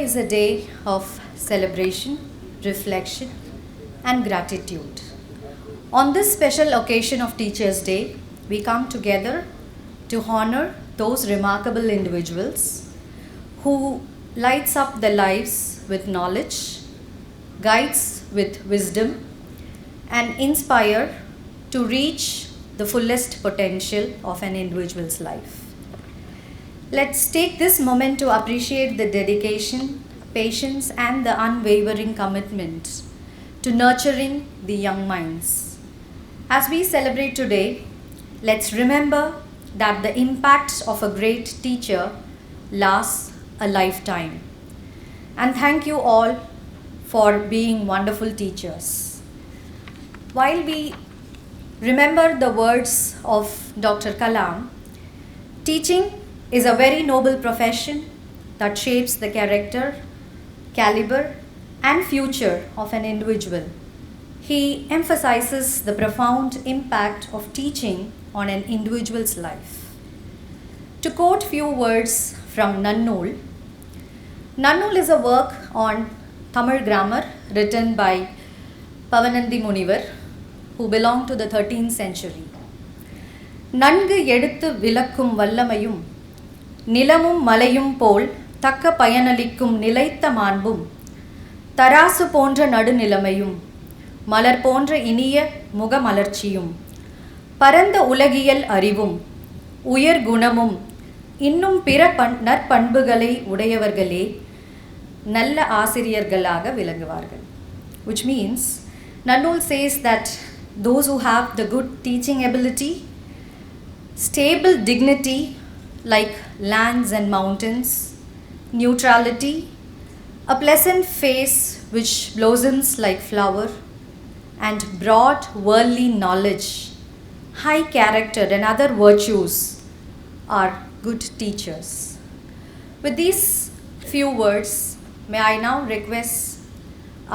is a day of celebration, reflection, and gratitude. On this special occasion of Teachers' Day, we come together to honor those remarkable individuals who lights up their lives with knowledge, guides with wisdom, and inspire to reach the fullest potential of an individual's life. Let's take this moment to appreciate the dedication, patience, and the unwavering commitment to nurturing the young minds. As we celebrate today, let's remember that the impact of a great teacher lasts a lifetime. And thank you all for being wonderful teachers. While we remember the words of Dr. Kalam, teaching is a very noble profession that shapes the character, caliber, and future of an individual. He emphasizes the profound impact of teaching on an individual's life. To quote few words from Nannul, Nannul is a work on Tamil grammar written by Pavanandi Munivar, who belonged to the 13th century. நன்கு எடுத்து விளக்கும் வல்லமையும் நிலமும் மலையும் போல் தக்க பயனளிக்கும் நிலைத்த மாண்பும் தராசு போன்ற நடுநிலைமையும் மலர் போன்ற இனிய முகமலர்ச்சியும் பரந்த உலகியல் அறிவும் உயர் குணமும் இன்னும் பிற நற்பண்புகளை உடையவர்களே நல்ல ஆசிரியர்களாக விளங்குவார்கள். Which means, Nannul says that those who have the good teaching ability, stable dignity like lands and mountains, neutrality, a pleasant face which blossoms like flower, and broad worldly knowledge, high character and other virtues are good teachers. With these few words, may I now request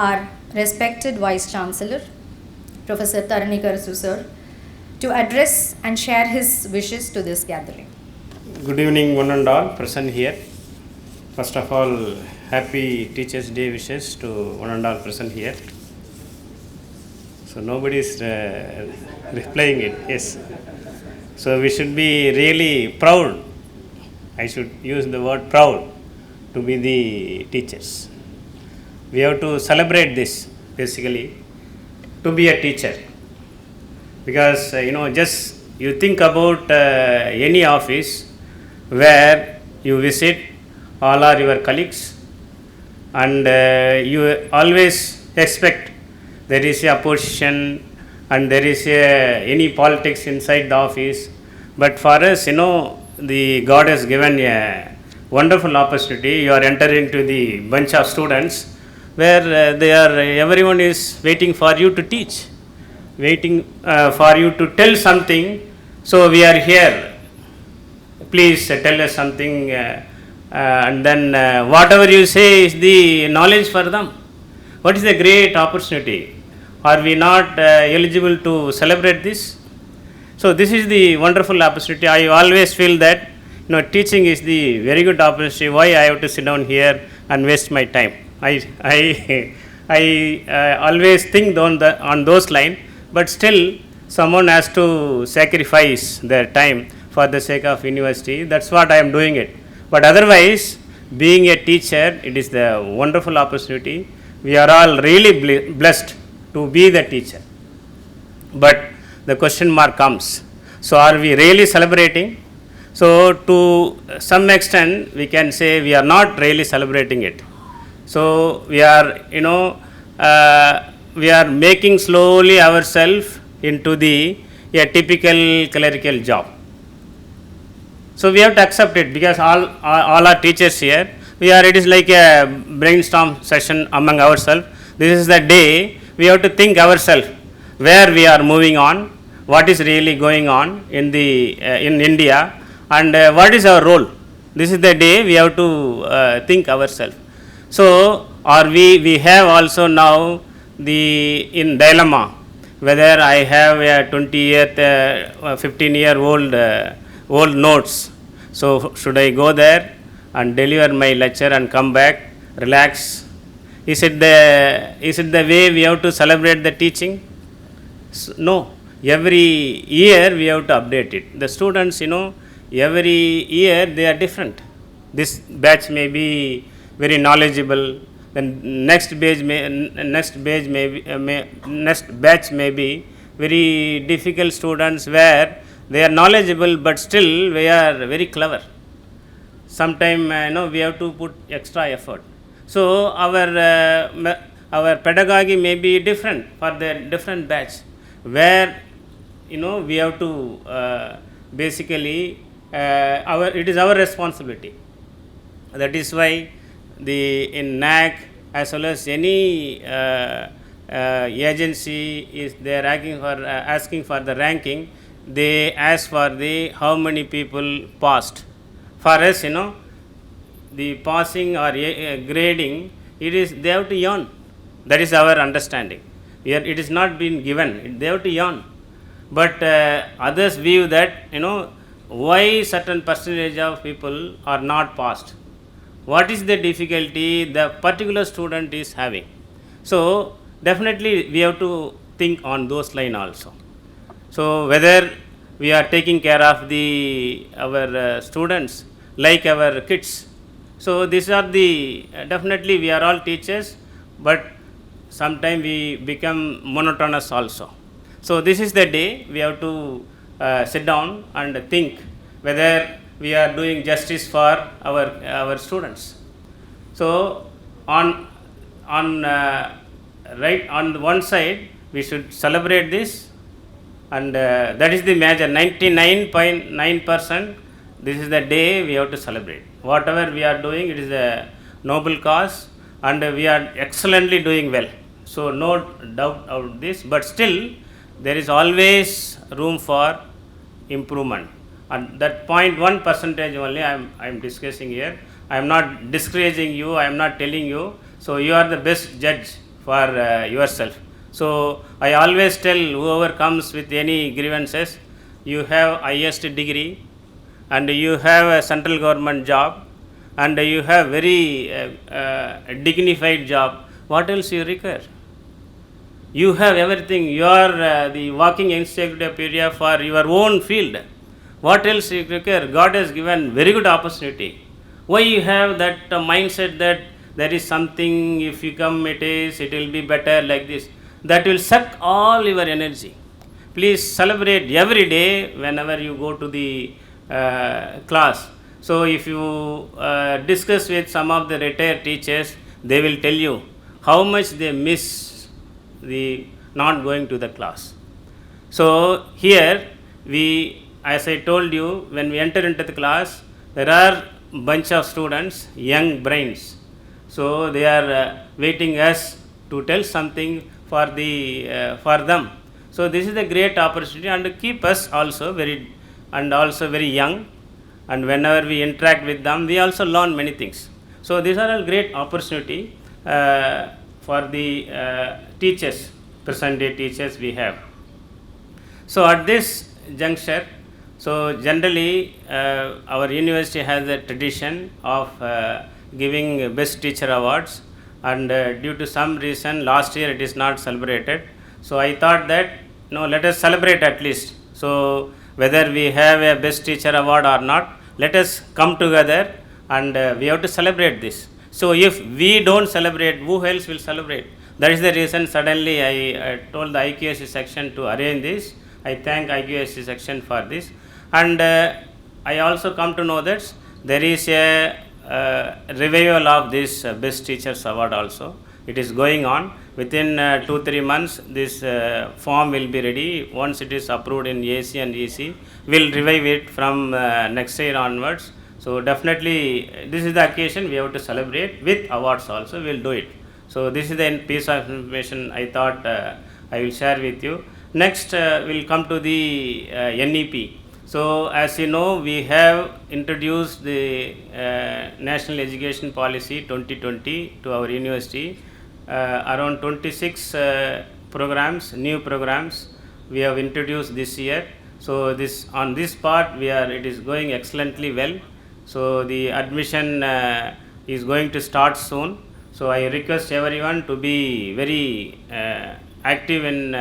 our respected Vice Chancellor, Professor Taranikaru sir, to address and share his wishes to this gathering. Good evening, one and all present here. First of all, happy Teachers' Day wishes to one and all present here. So nobody is replying it. Yes. So we should be really proud. I should use the word proud to be the teachers. We have to celebrate this basically to be a teacher. Because just you think about any office where you visit, all are your colleagues, and you always expect there is a opposition and there is any politics inside the office. But for us, the God has given a wonderful opportunity. You are entering into the bunch of students where everyone is waiting for you to teach, waiting for you to tell something. So we are here. Please tell us something, and then whatever you say is the knowledge for them. What is the great opportunity? Are we not eligible to celebrate this? So this is the wonderful opportunity. I always feel that teaching is the very good opportunity. Why I have to sit down here and waste my time? I always think on those lines, but still someone has to sacrifice their time for the sake of university. That's what I am doing it. But otherwise, being a teacher, it is the wonderful opportunity. We are all really blessed to be the teacher. But the question mark comes. So are we really celebrating? So to some extent, we can say we are not really celebrating it. So we are, we are making slowly ourselves into a typical clerical job. So we have to accept it, because all our teachers here, it is like a brainstorm session among ourselves. This is the day we have to think ourselves where we are moving on, what is really going on in India, and what is our role. This is the day we have to think ourselves. So we have also now in dilemma, whether I have a 20-year, 15-year-old notes. So should I go there and deliver my lecture and come back, relax. Is it the way we have to celebrate the teaching? No. Every year we have to update it. The students, every year they are different. This batch may be very knowledgeable. Then next batch may be very difficult students where they are knowledgeable but still they are very clever. Sometime we have to put extra effort. So our pedagogy may be different for the different batch, where we have to basically it is our responsibility. That is why in NAC as well as any agency is they are asking for the ranking. They ask for the how many people passed. For us, the passing or grading, it is they have to earn. That is our understanding. Here it is not been given. They have to earn. But others view that why certain percentage of people are not passed. What is the difficulty the particular student is having? So definitely we have to think on those line also. So whether we are taking care of our students like our kids. So these are the definitely we are all teachers, but sometimes we become monotonous also. So this is the day we have to sit down and think whether we are doing justice for our students. So on right on one side we should celebrate this, and that is the major 99.9%. This is the day we have to celebrate. Whatever we are doing, it is a noble cause, and we are excellently doing well. So no doubt of this, but still there is always room for improvement. And that 0.1% only I am discussing here. I am not discouraging you. I am not telling you. So you are the best judge for yourself. So I always tell whoever comes with any grievances, you have highest degree, and you have a central government job, and you have very dignified job. What else you require? You have everything. You are the walking encyclopedia for your own field. What else you require? God has given very good opportunity. Why you have that mindset that there is something, if you come it will be better like this? That will suck all your energy. Please celebrate every day whenever you go to the class. So if you discuss with some of the retired teachers, they will tell you how much they miss the not going to the class. So here as I told you, when we enter into the class, there are bunch of students, young brains. So they are waiting us to tell something for them. So this is a great opportunity, and keep us also very young. And whenever we interact with them, we also learn many things. So these are a great opportunity for the teachers, present day teachers we have. So at this juncture, so generally our university has a tradition of giving best teacher awards, and due to some reason last year it is not celebrated. So I thought that let us celebrate at least. So whether we have a best teacher award or not, let us come together, and we have to celebrate this. So if we don't celebrate, who else will celebrate? That is the reason suddenly I told the IQSC section to arrange this. I thank IQSC section for this, and I also come to know that there is a revival of this best teachers award also. It is going on. Within 2-3 months this form will be ready. Once it is approved in AC and EC, we will revive it from next year onwards. So definitely this is the occasion we have to celebrate with awards also. We will do it. So this is the piece of information I thought I will share with you. Next we will come to the NEP. So as you know, we have introduced the National Education Policy 2020 to our university. Around 26 programs, new programs we have introduced this year. So on this part it is going excellently well. So the admission is going to start soon. So I request everyone to be very active in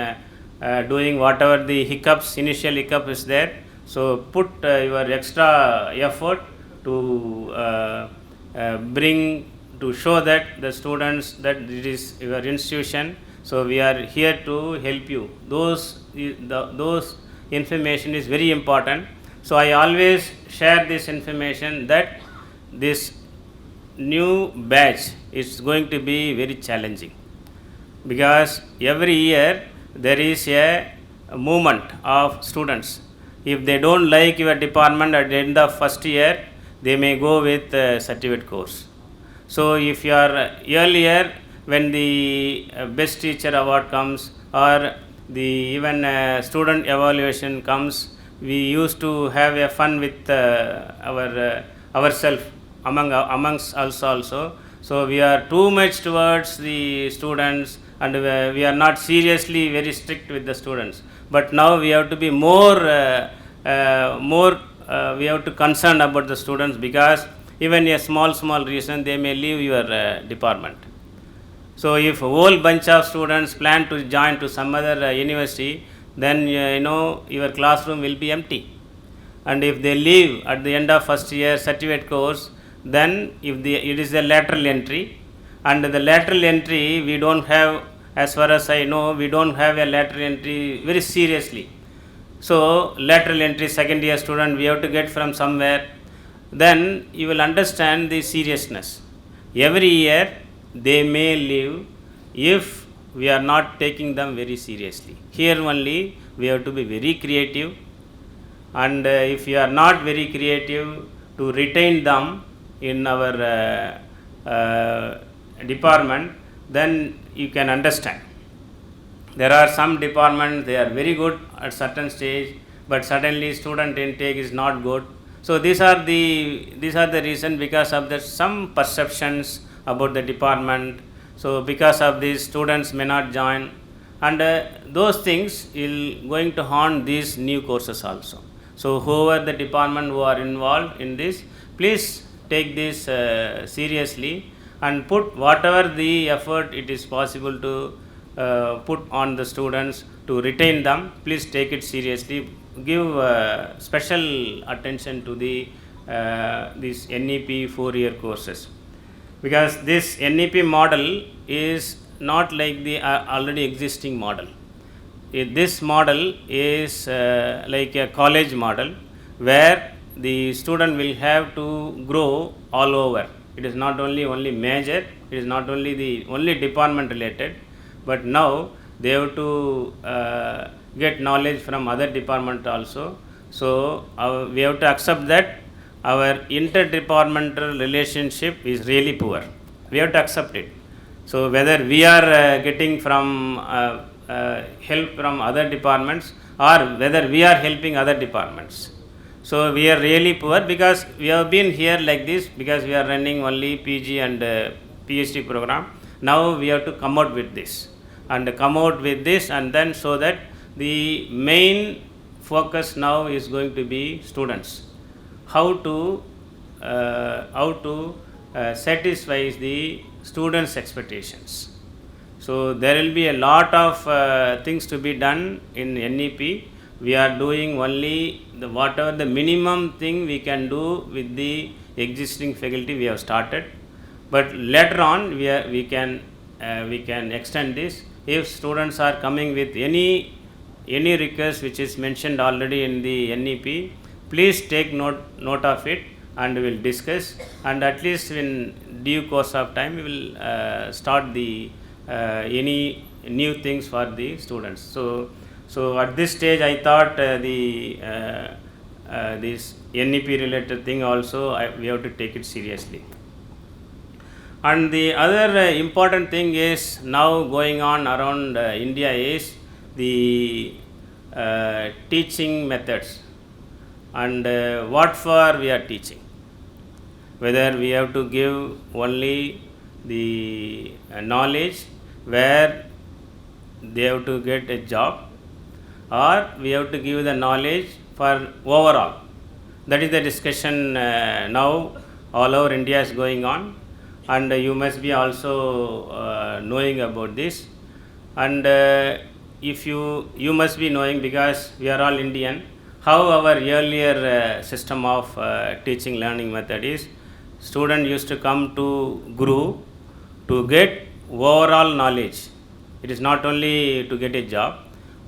doing whatever the hiccups, initial hiccup is there. So put your extra effort to bring, to show that the students that it is your institution. So we are here to help you. Those information is very important. So I always share this information that this new batch is going to be very challenging, because every year there is a movement of students. If they don't like your department at the end of first year, they may go with certificate course. So if you are earlier, when the best teacher award comes, or the even student evaluation comes, we used to have a fun with ourselves, amongst us also. So we are too much towards the students, and we are not seriously very strict with the students. But now we have to be more we have to concern about the students, because even a small reason they may leave your department. So if a whole bunch of students plan to join to some other university, then your classroom will be empty. And if they leave at the end of first year certificate course, then if it is a lateral entry, and the lateral entry we don't have, as far as I know, we don't have a lateral entry very seriously. So lateral entry second year student we have to get from somewhere. Then you will understand the seriousness. Every year they may leave if we are not taking them very seriously. Here only we have to be very creative, and if you are not very creative to retain them in our department, then you can understand. There are some departments, they are very good at certain stage, but suddenly student intake is not good. So these are the reason, because of the some perceptions about the department. So because of these, students may not join, and those things will going to haunt these new courses also. So whoever the department who are involved in this, please take this seriously, and put whatever the effort it is possible to put on the students to retain them. Please take it seriously. Give special attention to the these NEP 4-year courses, because this NEP model is not like the already existing model. This model is like a college model, where the student will have to grow all over. It is not only major, it is not only the only department related, but now they have to get knowledge from other department also. So we have to accept that our interdepartmental relationship is really poor. We have to accept it. So whether we are getting from help from other departments, or whether we are helping other departments. So we are really poor, because we have been here like this, because we are running only PG and PhD program. Now we have to come out with this, and then, so that the main focus now is going to be students. How to satisfy the students' expectations. So there will be a lot of things to be done in NEP. We are doing only whatever the minimum thing we can do with the existing faculty we have started. But later on we can extend this. If students are coming with any request which is mentioned already in the NEP, please take note of it, and we will discuss, and at least in due course of time we will start the any new things for the students. So at this stage I thought this NEP related thing also we have to take it seriously. And the other important thing is now going on around India is the teaching methods, and what for we are teaching. Whether we have to give only the knowledge where they have to get a job, or we have to give the knowledge for overall. That is the discussion now all over India is going on. and you must be also knowing about this. And if you must be knowing, because we are all Indian, how our earlier system of teaching learning method is. Student used to come to Guru to get overall knowledge. It is not only to get a job,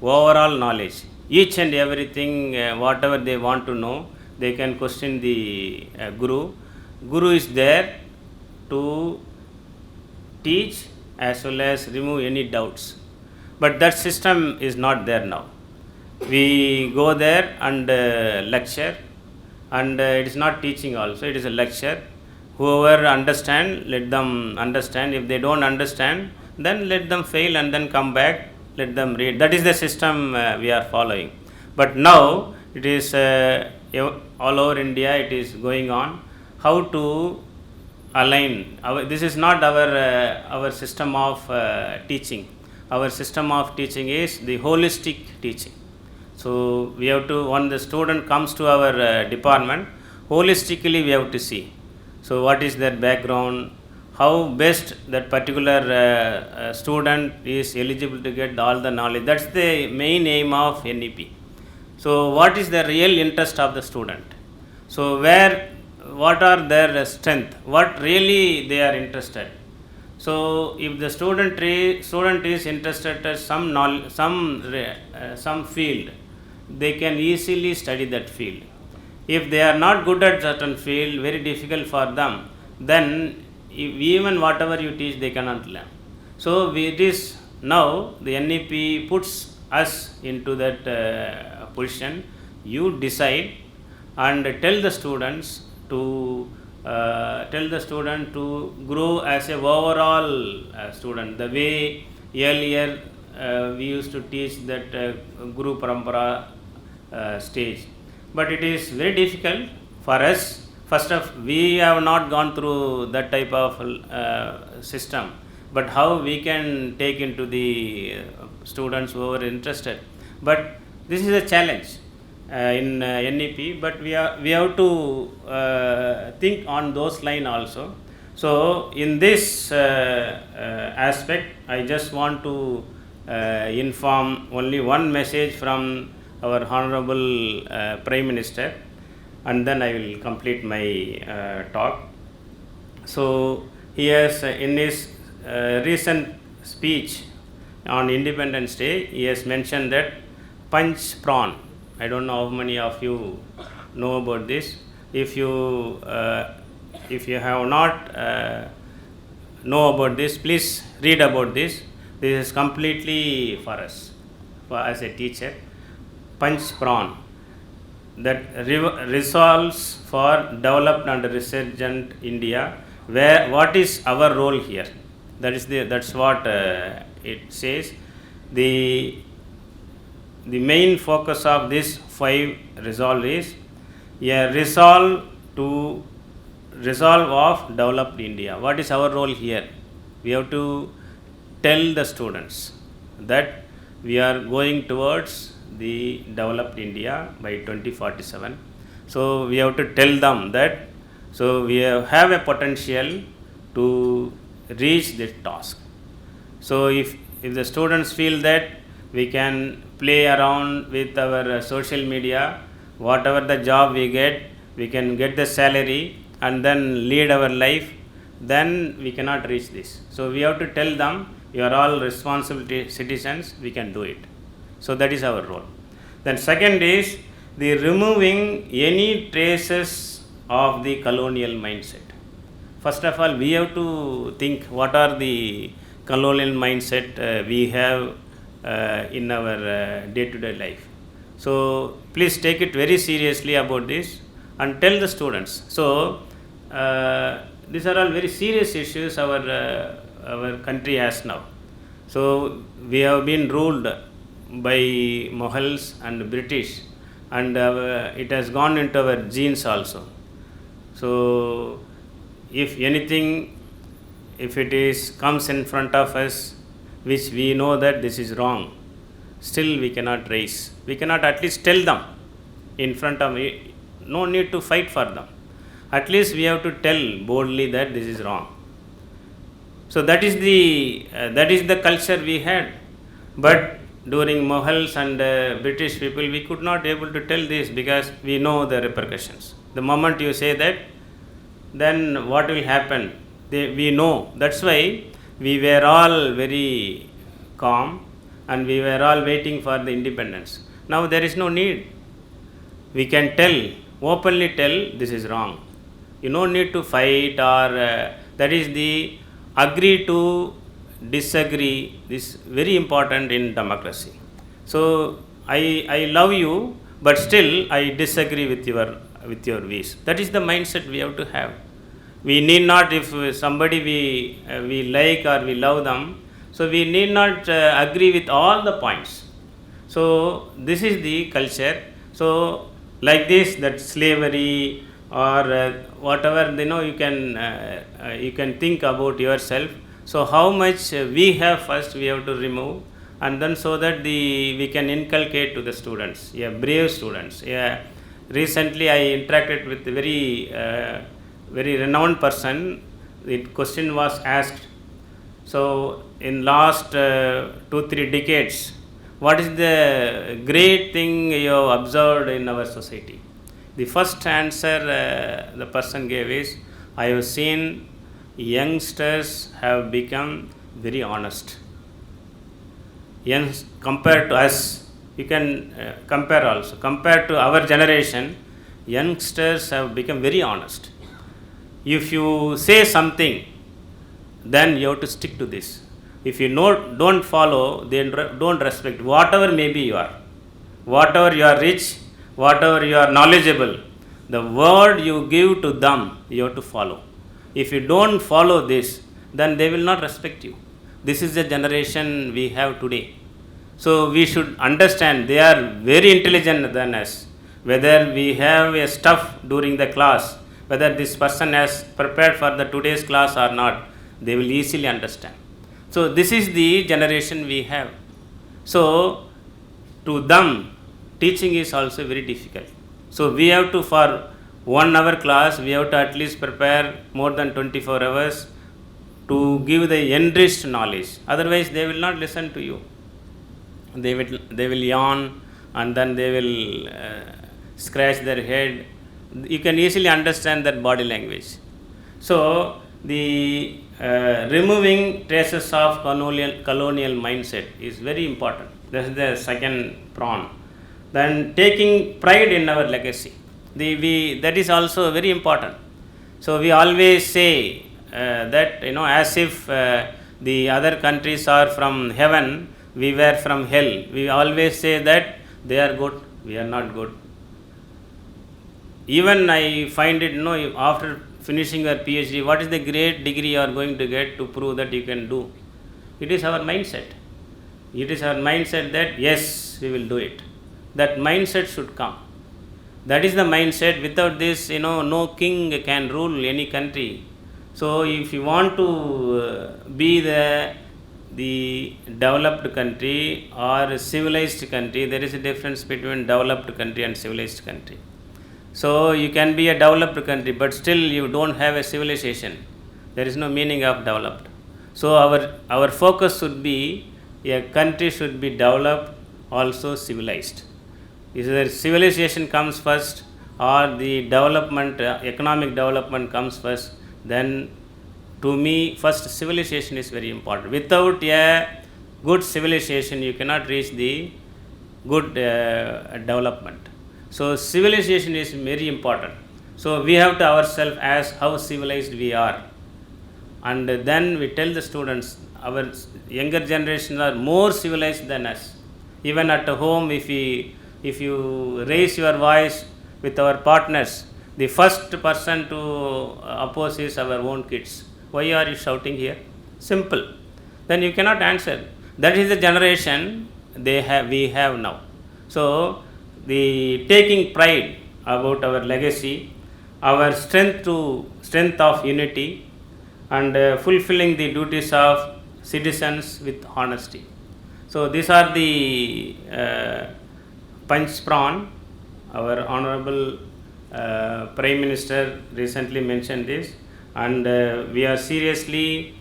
overall knowledge. Each and everything, whatever they want to know, they can question the Guru. Guru is there to teach as well as remove any doubts. But that system is not there now. We go there and lecture, and it is not teaching also, it is a lecture. Whoever understand, let them understand. If they don't understand, then let them fail and then come back, let them read. That is the system we are following. But now it is all over India, it is going on. How to align? This is not our system of teaching. Our system of teaching is the holistic teaching. So we have to, when the student comes to our department, holistically we have to see. So what is their background, how best that particular student is eligible to get all the knowledge. That's the main aim of NEP. So what is the real interest of the student? So what are their strength, what really they are interested. So if the student is interested in some knowledge, some field, they can easily study that field. If they are not good at certain field, very difficult for them, then even whatever you teach, they cannot learn. So it is now the NEP puts us into that position. You decide and tell the students to grow as a overall student. The way earlier we used to teach that Guru Parampara stage. But it is very difficult for us. First of, we have not gone through that type of system. But how we can take into the students who are interested. But this is a challenge in NEP. But we have to think on those lines also. So in this aspect, I just want to inform only one message from our Honorable Prime Minister, and then I will complete my talk. So he has in his recent speech on Independence Day, he has mentioned that punch prawn. I don't know how many of you know about this. If you have not know about this, please read about this. This is completely for us, as a teacher. Punch prawn, that resolves for developed and resurgent India. What is our role here? That's what it says. The main focus of this 5 resolve is a resolve of developed India. What is our role here? We have to tell the students that we are going towards the developed India by 2047. So we have to tell them that, so we have a potential to reach this task. So if the students feel that we can play around with our social media, whatever the job we can get the salary and then lead our life, then we cannot reach this. So we have to tell them, you are all responsible citizens, we can do it. So that is our role. Then second is the removing any traces of the colonial mindset. First of all, we have to think what are the colonial mindset we have in our day-to-day life. So please take it very seriously about this and tell the students. So these are all very serious issues our country has now. So we have been ruled by Mughals and British, and it has gone into our genes also. So if anything, if it comes in front of us, which we know that this is wrong, still we cannot raise. We cannot at least tell them in front of me. No need to fight for them. At least we have to tell boldly that this is wrong. So that is the culture we had. But during Mughals and British people, we could not able to tell this because we know the repercussions. The moment you say that, then what will happen? We know. That's why we were all very calm and we were all waiting for the independence. Now there is no need. We can tell, openly tell, this is wrong. You don't need to fight or that is the agree to disagree. This is very important in democracy. So I love you, but still I disagree with your views. That is the mindset we have to have. We need not, if somebody we like or we love them, so we need not agree with all the points. So this is the culture. So like this, that slavery or whatever, you can think about yourself. So how much we have, first we have to remove, and then so that we can inculcate to the students, brave students. Recently I interacted with a very renowned person. The question was asked, so in last 2-3 decades, what is the great thing you have observed in our society? The first answer the person gave is, I have seen youngsters have become very honest. Compared to us, you can compare also. Compared to our generation, youngsters have become very honest. If you say something, then you have to stick to this. If you don't follow, then don't respect. Whatever maybe you are, whatever you are rich, whatever you are knowledgeable, the word you give to them, you have to follow. If you don't follow this, then they will not respect you. This is the generation we have today. So we should understand they are very intelligent than us. Whether we have a stuff during the class, whether this person has prepared for the today's class or not, they will easily understand. So this is the generation we have. So to them, teaching is also very difficult. So we have to, for 1 hour class, we have to at least prepare more than 24 hours to give the enriched knowledge. Otherwise, they will not listen to you. They will yawn, and then they will scratch their head. You can easily understand that body language. So the removing traces of colonial mindset is very important. That is the second prong. Then taking pride in our legacy. That is also very important. So we always say that, as if the other countries are from heaven, we were from hell. We always say that they are good, we are not good. Even I find it, after finishing your PhD, what is the great degree you are going to get to prove that you can do? It is our mindset. It is our mindset that yes, we will do it. That mindset should come. That is the mindset. Without this, no king can rule any country. So if you want to be the developed country or civilized country, there is a difference between developed country and civilized country. So you can be a developed country, but still you don't have a civilization. There is no meaning of developed. So our focus should be, a country should be developed, also civilized. Either civilization comes first or the development, economic development comes first, then to me, first civilization is very important. Without a good civilization, you cannot reach the good development. So civilization is very important. So we have to ourselves ask how civilized we are, and then we tell the students, our younger generations are more civilized than us. Even at home, if you raise your voice with our partners, the first person to oppose is our own kids. Why are you shouting here? Simple. Then you cannot answer. That is the generation we have now. So the taking pride about our legacy, our strength of unity, and fulfilling the duties of citizens with honesty. So these are the punch prawn. Our honorable Prime Minister recently mentioned this, and we are seriously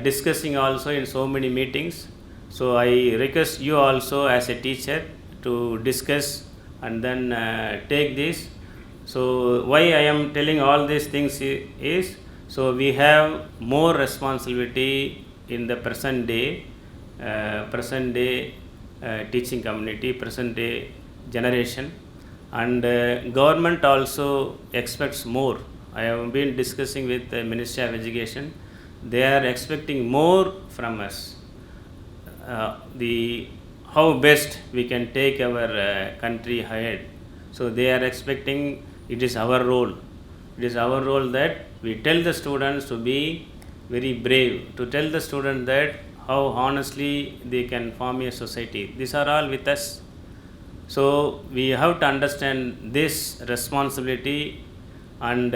discussing also in so many meetings. So I request you also as a teacher to discuss and then take this. So why I am telling all these things is, so we have more responsibility in the present day teaching community, present day generation, and government also expects more. I have been discussing with the Ministry of Education. They are expecting more from us. The how best we can take our country ahead. So they are expecting, it is our role. It is our role that we tell the students to be very brave, to tell the students that how honestly they can form a society. These are all with us. So we have to understand this responsibility, and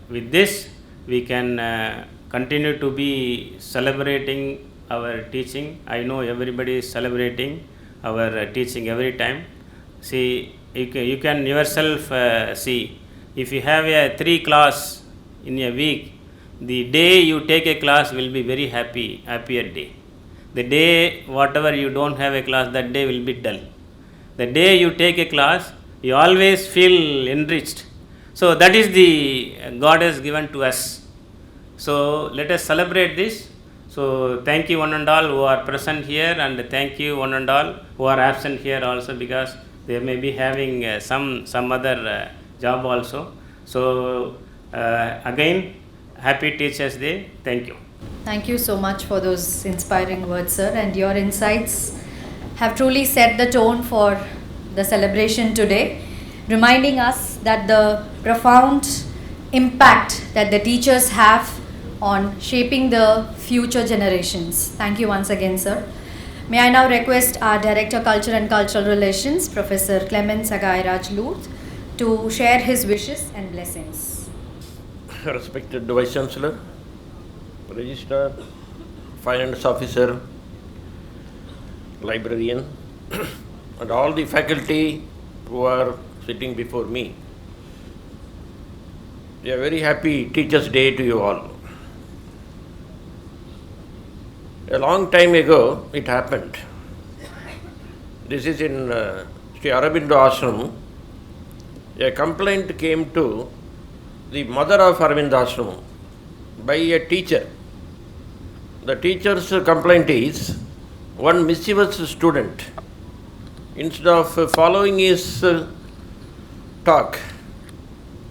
with this we can continue to be celebrating our teaching. I know everybody is celebrating our teaching every time. See, you can yourself see, if you have a 3 class in a week, the day you take a class will be very happier day. The day whatever you don't have a class, that day will be dull. The day you take a class, you always feel enriched. So that is the God has given to us. So let us celebrate this. So thank you one and all who are present here, and thank you one and all who are absent here also, because they may be having some other job also. So again, happy Teachers Day. Thank you. Thank you so much for those inspiring words, sir, and your insights have truly set the tone for the celebration today, reminding us that the profound impact that the teachers have on shaping the future generations. Thank you once again, sir. May I now request our Director Culture and Cultural Relations, Professor Clemens Agairaj Luth, to share his wishes and blessings. Respected Vice Chancellor, Registrar, Finance Officer, Librarian, and all the faculty who are sitting before me, a very happy Teachers' Day to you all. A long time ago it happened. This is in Sri Aurobindo Ashram. A complaint came to the mother of Aurobindo Ashram by a teacher. The teacher's complaint is, one mischievous student, instead of following his talk,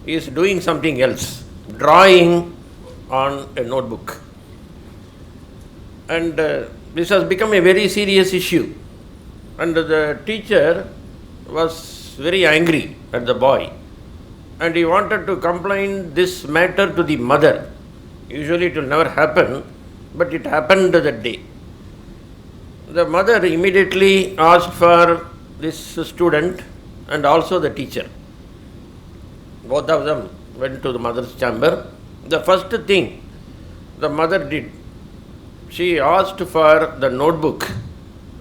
is doing something else, drawing on a notebook. And this has become a very serious issue. And the teacher was very angry at the boy, and he wanted to complain this matter to the mother. Usually it will never happen, but it happened that day. The mother immediately asked for this student and also the teacher. Both of them went to the mother's chamber. The first thing the mother did, she asked for the notebook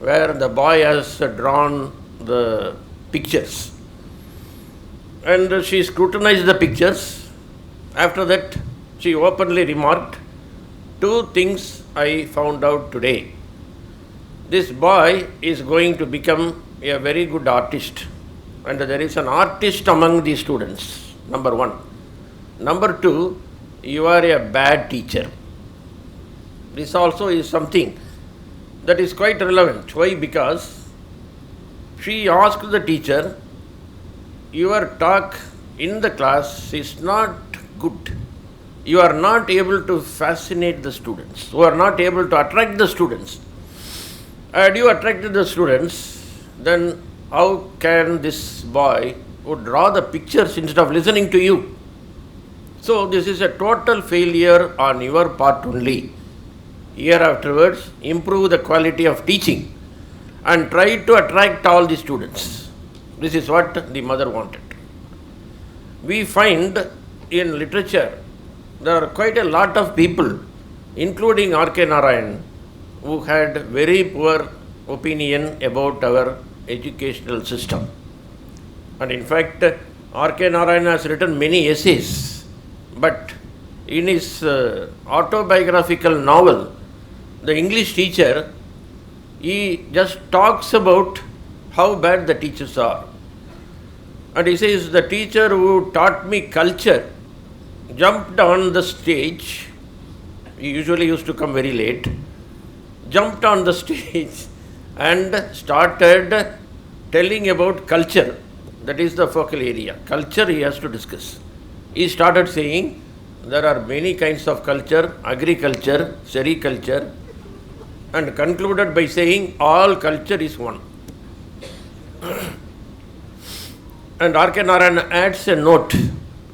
where the boy has drawn the pictures. And she scrutinized the pictures. After that, she openly remarked, 2 things I found out today. This boy is going to become a very good artist, and there is an artist among the students, number 1. Number 2, you are a bad teacher. This also is something that is quite relevant. Why? Because she asked the teacher, your talk in the class is not good. You are not able to fascinate the students. You are not able to attract the students. Had you attracted the students, then how can this boy would draw the pictures instead of listening to you? So this is a total failure on your part only. Year afterwards, improve the quality of teaching and try to attract all the students. This is what the mother wanted. We find in literature, there are quite a lot of people, including R.K. Narayan, who had very poor opinion about our educational system. And in fact, R.K. Narayan has written many essays, but in his autobiographical novel, the English teacher, he just talks about how bad the teachers are. And he says, the teacher who taught me culture jumped on the stage. He usually used to come very late. Jumped on the stage and started telling about culture. That is the focal area. Culture he has to discuss. He started saying there are many kinds of culture, agriculture, sericulture, and concluded by saying all culture is one. And R.K. Narayan adds a note.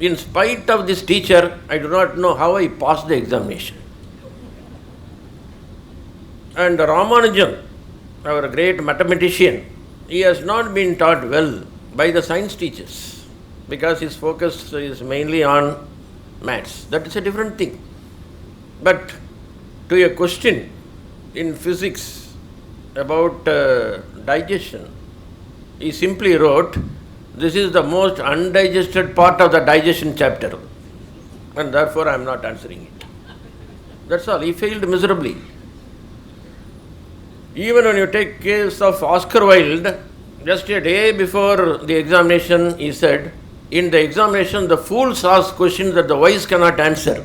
In spite of this teacher, I do not know how I passed the examination. And Ramanujan, our great mathematician, he has not been taught well by the science teachers because his focus is mainly on maths. That is a different thing. But to a question in physics about digestion, he simply wrote, this is the most undigested part of the digestion chapter, and therefore I am not answering it. That's all. He failed miserably. Even when you take case of Oscar Wilde, just a day before the examination, he said, in the examination, the fools ask questions that the wise cannot answer.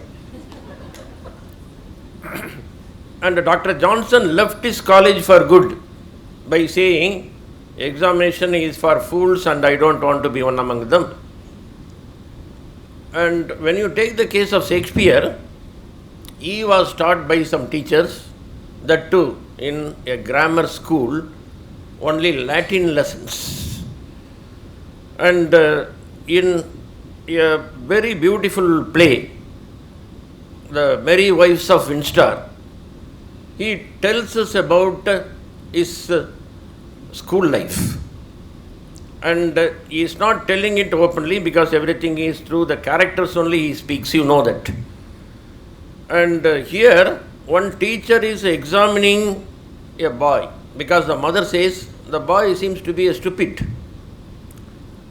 And Dr. Johnson left his college for good by saying, examination is for fools and I don't want to be one among them. And when you take the case of Shakespeare, he was taught by some teachers, that too in a grammar school, only Latin lessons. And in a very beautiful play, The Merry Wives of Windsor, he tells us about his school life. And he is not telling it openly because everything is through the characters only he speaks, you know that. And here, one teacher is examining a boy because the mother says, the boy seems to be a stupid.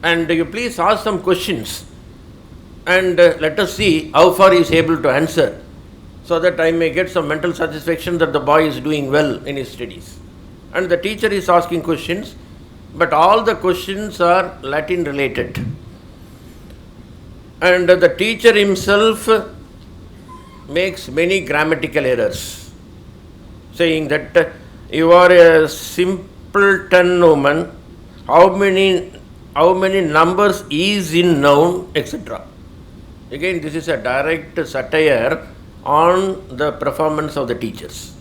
And you please ask some questions and let us see how far he is able to answer, so that I may get some mental satisfaction that the boy is doing well in his studies. And the teacher is asking questions, but all the questions are Latin related. And the teacher himself makes many grammatical errors, saying that you are a simpleton woman, how many numbers is in noun, etc. Again, this is a direct satire on the performance of the teachers.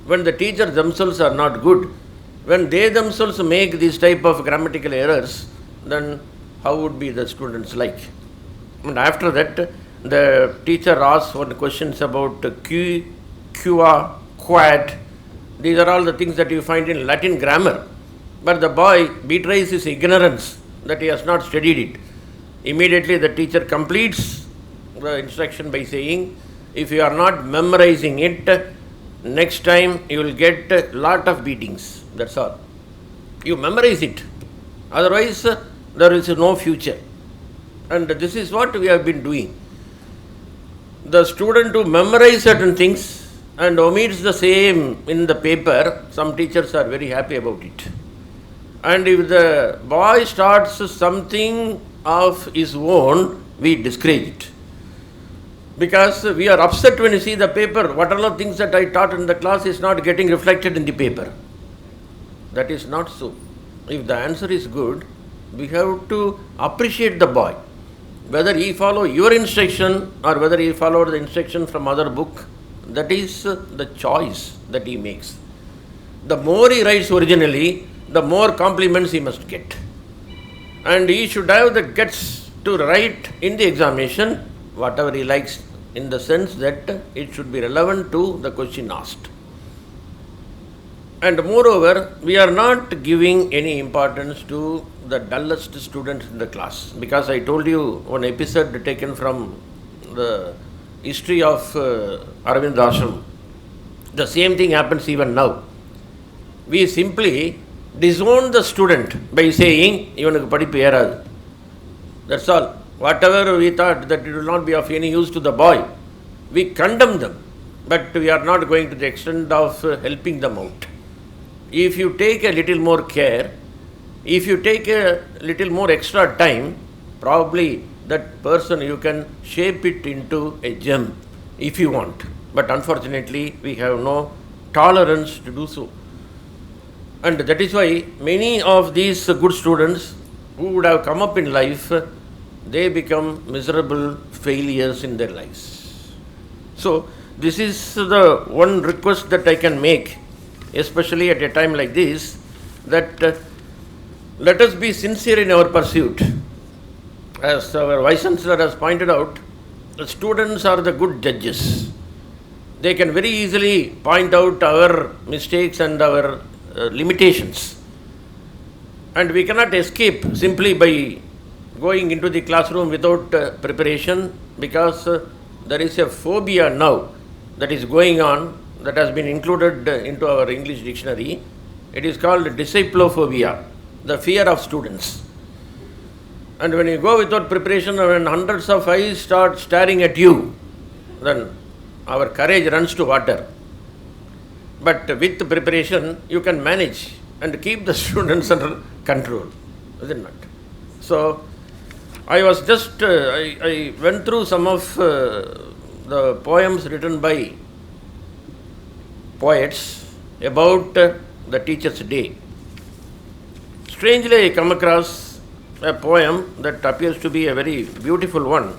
When the teachers themselves are not good, when they themselves make these type of grammatical errors, then how would be the students like? And after that, the teacher asks one questions about qui, qua, quad. These are all the things that you find in Latin grammar. But the boy betrays his ignorance that he has not studied it. Immediately the teacher completes the instruction by saying, if you are not memorizing it, next time you will get a lot of beatings. That's all. You memorize it. Otherwise, there is no future. And this is what we have been doing. The student who memorizes certain things and omits the same in the paper, some teachers are very happy about it. And if the boy starts something of his own, we discourage it. Because we are upset when you see the paper, what are the things that I taught in the class is not getting reflected in the paper. That is not so. If the answer is good, we have to appreciate the boy. Whether he follow your instruction or whether he followed the instruction from other book, that is the choice that he makes. The more he writes originally, the more compliments he must get. And he should have the guts to write in the examination whatever he likes, in the sense that it should be relevant to the question asked. And moreover, we are not giving any importance to the dullest students in the class, because I told you one episode taken from the history of Arvind Ashram. The same thing happens even now. We simply disown the student by saying, "Ivanukku padippu eradu." That's all. Whatever we thought that it will not be of any use to the boy, we condemn them, but we are not going to the extent of helping them out. If you take a little more care, if you take a little more extra time, probably that person you can shape it into a gem if you want. But unfortunately, we have no tolerance to do so. And that is why many of these good students who would have come up in life, they become miserable failures in their lives. So, this is the one request that I can make, especially at a time like this, that let us be sincere in our pursuit. As our Vice Chancellor has pointed out, the students are the good judges. They can very easily point out our mistakes and our limitations. And we cannot escape simply by going into the classroom without preparation, because there is a phobia now that is going on that has been included into our English dictionary. It is called disciplophobia, the fear of students. And when you go without preparation, when hundreds of eyes start staring at you, then our courage runs to water. But with preparation, you can manage and keep the students under control, isn't it? So, I was just, I went through some of the poems written by poets about the Teachers' Day. Strangely, I come across a poem that appears to be a very beautiful one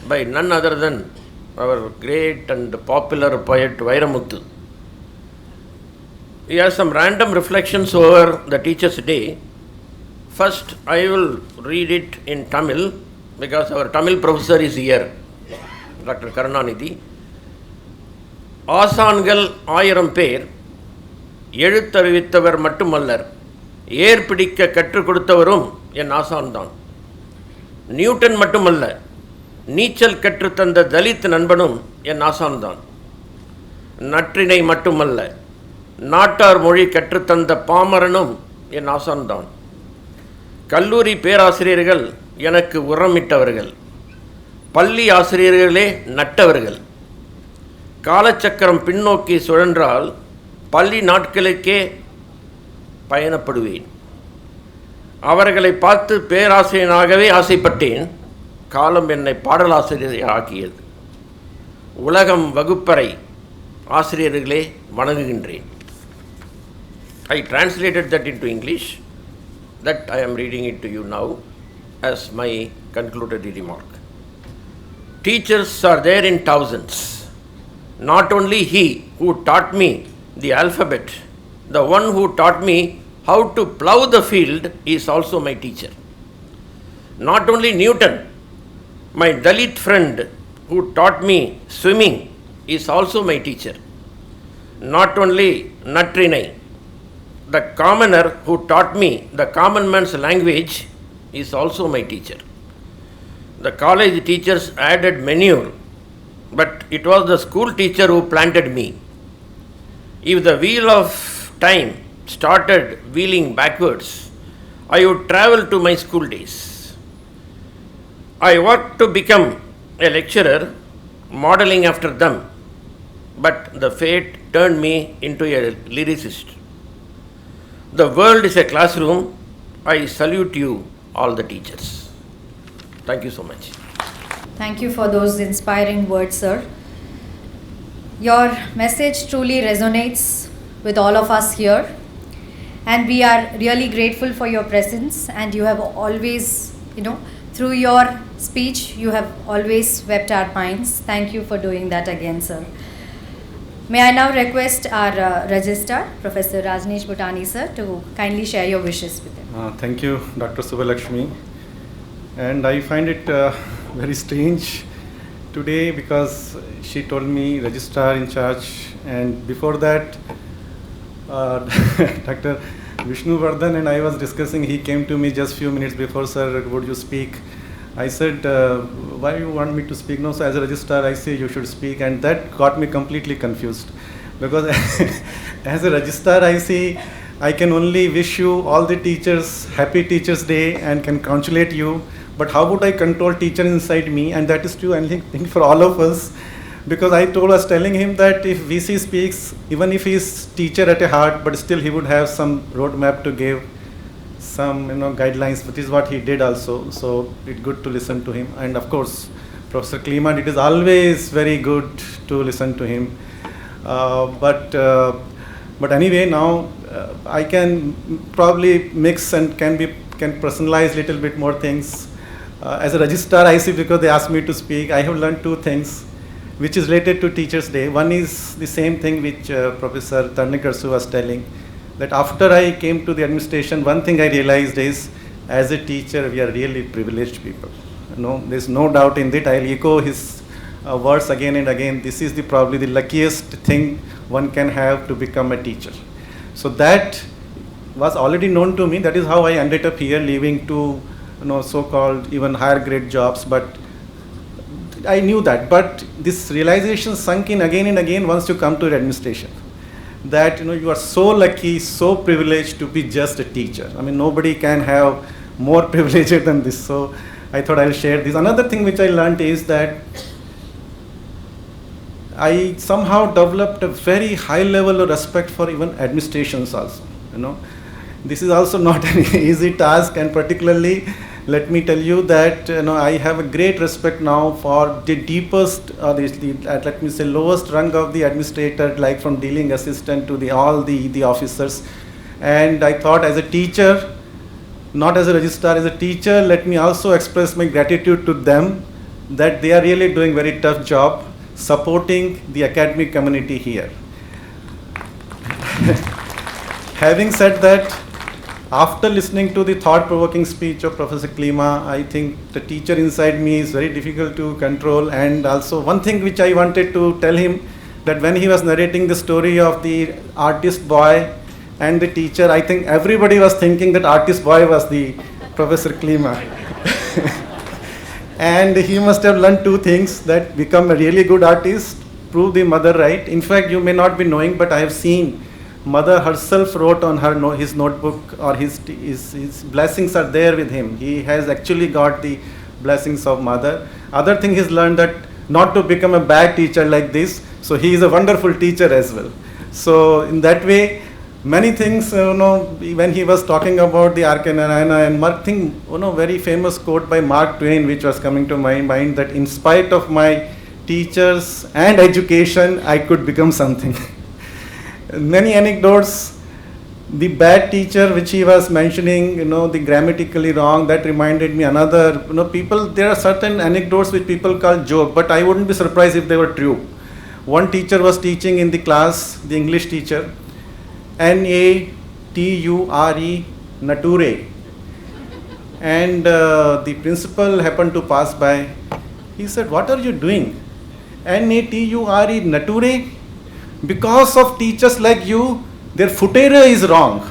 by none other than our great and popular poet Vairamuthu. He has some random reflections over the Teachers' Day. First, I will read it in Tamil because our Tamil professor is here, Dr. Karunanidhi. ஆசான்கள் 1000 பேர் எழுத்தறிவித்தவர் மட்டுமல்லர், ஏர் பிடிக்க கற்றுக் கொடுத்தவரும் என் ஆசான்தான். Newton மட்டுமல்ல, நீச்சல் கற்றுத்தந்த தலித் நண்பனும் என் ஆசான்தான். நற்றினை மட்டுமல்ல, நாட்டார் மொழி கற்றுத்தந்த பாமரனும் என் ஆசான்தான். கல்லூரி பேராசிரியர்கள் எனக்கு உரமிட்டவர்கள், பள்ளி ஆசிரியர்களே நட்டவர்கள். காலச்சக்கரம் பின்னோக்கி சுழன்றால் பள்ளி நாட்களுக்கே பயணப்படுவேன். அவர்களை பார்த்து பேராசிரியனாகவே ஆசைப்பட்டேன். காலம் என்னை பாடலாசிரியர் ஆக்கியது. உலகம் வகுப்பறை ஆசிரியர்களே வணங்குகின்றேன். I translated that into English. That I am reading it to you now as my concludatory remark. Teachers are there in thousands. Not only he who taught me the alphabet, the one who taught me how to plow the field is also my teacher. Not only Newton, my Dalit friend who taught me swimming is also my teacher. Not only Natrinai, the commoner who taught me the common man's language is also my teacher. The college teachers added manure, but it was the school teacher who planted me. If the wheel of time started wheeling backwards, I would travel to my school days. I worked to become a lecturer, modeling after them, but the fate turned me into a lyricist. The world is a classroom. I salute you, all the teachers. Thank you so much. Thank you for those inspiring words, sir. Your message truly resonates with all of us here, and we are really grateful for your presence. And you have always, through your speech, you have always swept our minds. Thank you for doing that again, sir. May I now request our Registrar, Professor Rajneesh Bhutani, sir, to kindly share your wishes with him. Thank you, Dr. Subbalakshmi. And I find it very strange today because she told me registrar in charge, and before that Dr. Vishnu Vardhan and I was discussing. He came to me just few minutes before, sir, would you speak? I said, why you want me to speak? No, so as a registrar I say you should speak, and that got me completely confused because as a registrar I see I can only wish you all the teachers happy Teachers' Day and can congratulate you. But how would I control teacher inside me? And that is true, I think, for all of us. Because I was telling him that if VC speaks, even if he's teacher at a heart, but still he would have some roadmap to give, some guidelines, which is what he did also. So it's good to listen to him. And of course, Professor Kliman, it is always very good to listen to him. But anyway, now I can probably mix and can personalize little bit more things. As a registrar, I see, because they asked me to speak, I have learned two things, which is related to Teachers' Day. One is the same thing which Professor Tarnikarsu was telling, that after I came to the administration, one thing I realized is, as a teacher, we are really privileged people. There's no doubt in that. I'll echo his words again and again. This is probably the luckiest thing one can have to become a teacher. So that was already known to me. That is how I ended up here, leaving to so-called even higher grade jobs. But I knew that. But this realization sunk in again and again once you come to the administration. That you are so lucky, so privileged to be just a teacher. I mean, nobody can have more privilege than this. So I thought I'll share this. Another thing which I learned is that I somehow developed a very high level of respect for even administrations also. This is also not an easy task, and particularly, let me tell you that I have a great respect now for the deepest, let me say, lowest rung of the administrator, like from dealing assistant to all the officers. And I thought, as a teacher, not as a registrar, as a teacher, let me also express my gratitude to them that they are really doing very tough job supporting the academic community here. Having said that, after listening to the thought-provoking speech of Professor Klima, I think the teacher inside me is very difficult to control. And also one thing which I wanted to tell him, that when he was narrating the story of the artist boy and the teacher, I think everybody was thinking that artist boy was the Professor Klima. And he must have learned two things, that become a really good artist, prove the mother right. In fact, you may not be knowing, but I have seen mother herself wrote on his notebook, or his blessings are there with him. He has actually got the blessings of mother. Other thing he's learned, that not to become a bad teacher like this. So he is a wonderful teacher as well. So in that way, many things, when he was talking about the Arkanarayana and Mark thing, very famous quote by Mark Twain, which was coming to my mind, that in spite of my teachers and education, I could become something. Many anecdotes. The bad teacher which he was mentioning, the grammatically wrong, that reminded me another, people, there are certain anecdotes which people call joke, but I wouldn't be surprised if they were true. One teacher was teaching in the class, the English teacher, Nature, nature. And the principal happened to pass by. He said, "What are you doing? Nature, nature? Because of teachers like you, their futera is wrong."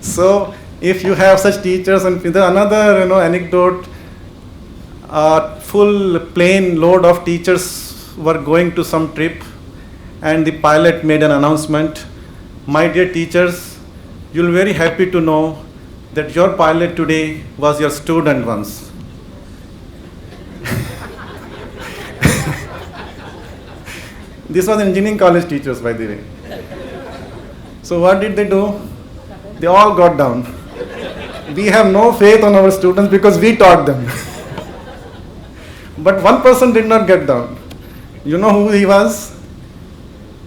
So if you have such teachers, and another anecdote, full plane load of teachers were going to some trip, and the pilot made an announcement, "My dear teachers, you'll be very happy to know that your pilot today was your student once." This was engineering college teachers, by the way. So what did they do? They all got down. We have no faith on our students because we taught them. But one person did not get down. You know who he was?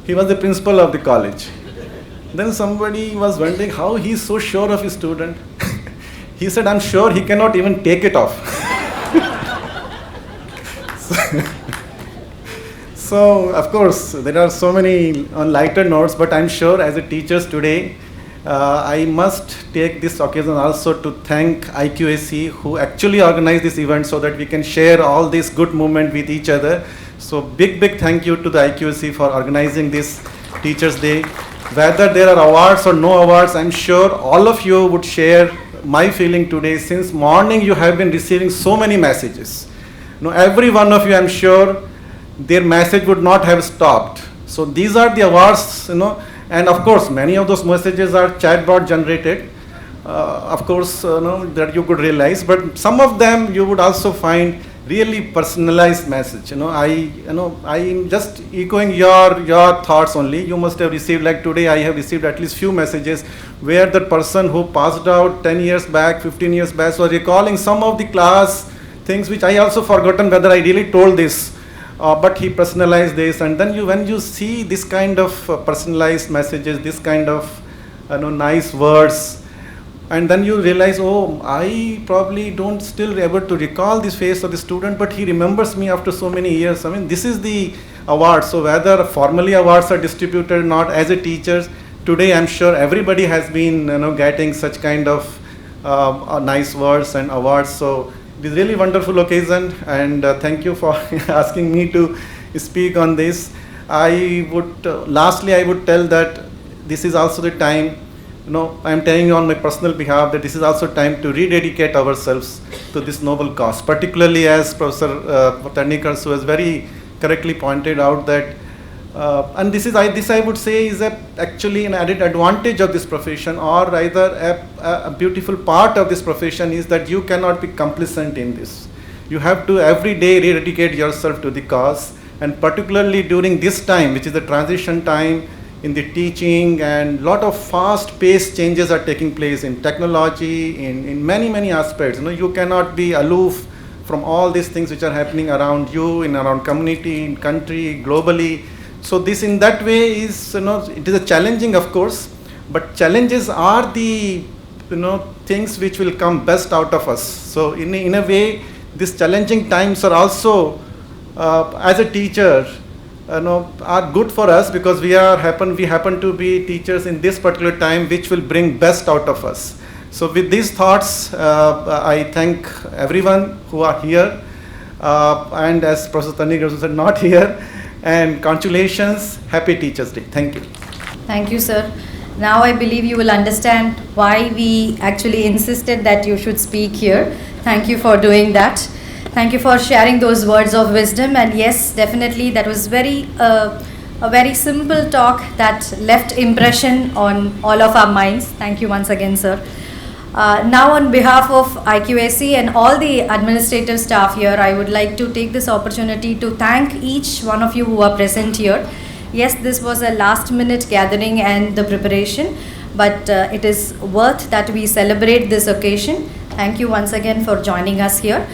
He was the principal of the college. Then somebody was wondering how he is so sure of his student. He said, "I'm sure he cannot even take it off." So, of course, there are so many on lighter notes, but I'm sure as a teachers today, I must take this occasion also to thank IQAC, who actually organized this event so that we can share all this good moment with each other. So big thank you to the IQAC for organizing this Teachers' Day. Whether there are awards or no awards, I'm sure all of you would share my feeling today. Since morning you have been receiving so many messages. Every one of you, I'm sure, their message would not have stopped. So these are the awards, and of course many of those messages are chatbot generated, of course, that you could realize, but some of them you would also find really personalized message. I'm just echoing your thoughts only. You must have received, like today I have received at least few messages where the person who passed out 10 years back, 15 years back, was recalling some of the class things which I also forgotten whether I really told this. But he personalized this, and then when you see this kind of personalized messages, this kind of nice words, and then you realize, oh, I probably don't still able to recall this face of the student, but he remembers me after so many years. I mean, this is the award. So whether formally awards are distributed or not, as a teacher, today I'm sure everybody has been getting such kind of nice words and awards. So it is really wonderful occasion, and thank you for asking me to speak on this. I would lastly I would tell that this is also the time. I am telling you on my personal behalf that this is also time to rededicate ourselves to this noble cause, particularly as Professor Pondicherry has very correctly pointed out that, and this I would say is actually an added advantage of this profession, or either a beautiful part of this profession is that you cannot be complacent in this. You have to every day rededicate yourself to the cause, and particularly during this time, which is the transition time in the teaching, and lot of fast-paced changes are taking place in technology, in many aspects. You cannot be aloof from all these things which are happening around you, in around community, in country, globally. So this, in that way, is it is a challenging, of course, but challenges are the things which will come best out of us. So in a way, these challenging times are also, as a teacher, are good for us, because we happen to be teachers in this particular time, which will bring best out of us. So with these thoughts, I thank everyone who are here, and as Professor Pondicherry said, not here, and congratulations, happy Teachers Day. Thank you. Thank you, sir. Now I believe you will understand why we actually insisted that you should speak here. Thank you for doing that. Thank you for sharing those words of wisdom. And yes, definitely that was a very simple talk that left impression on all of our minds. Thank you once again, sir. Now on behalf of IQAC and all the administrative staff here, I would like to take this opportunity to thank each one of you who are present here. Yes, this was a last minute gathering and the preparation, but it is worth that we celebrate this occasion. Thank you once again for joining us here.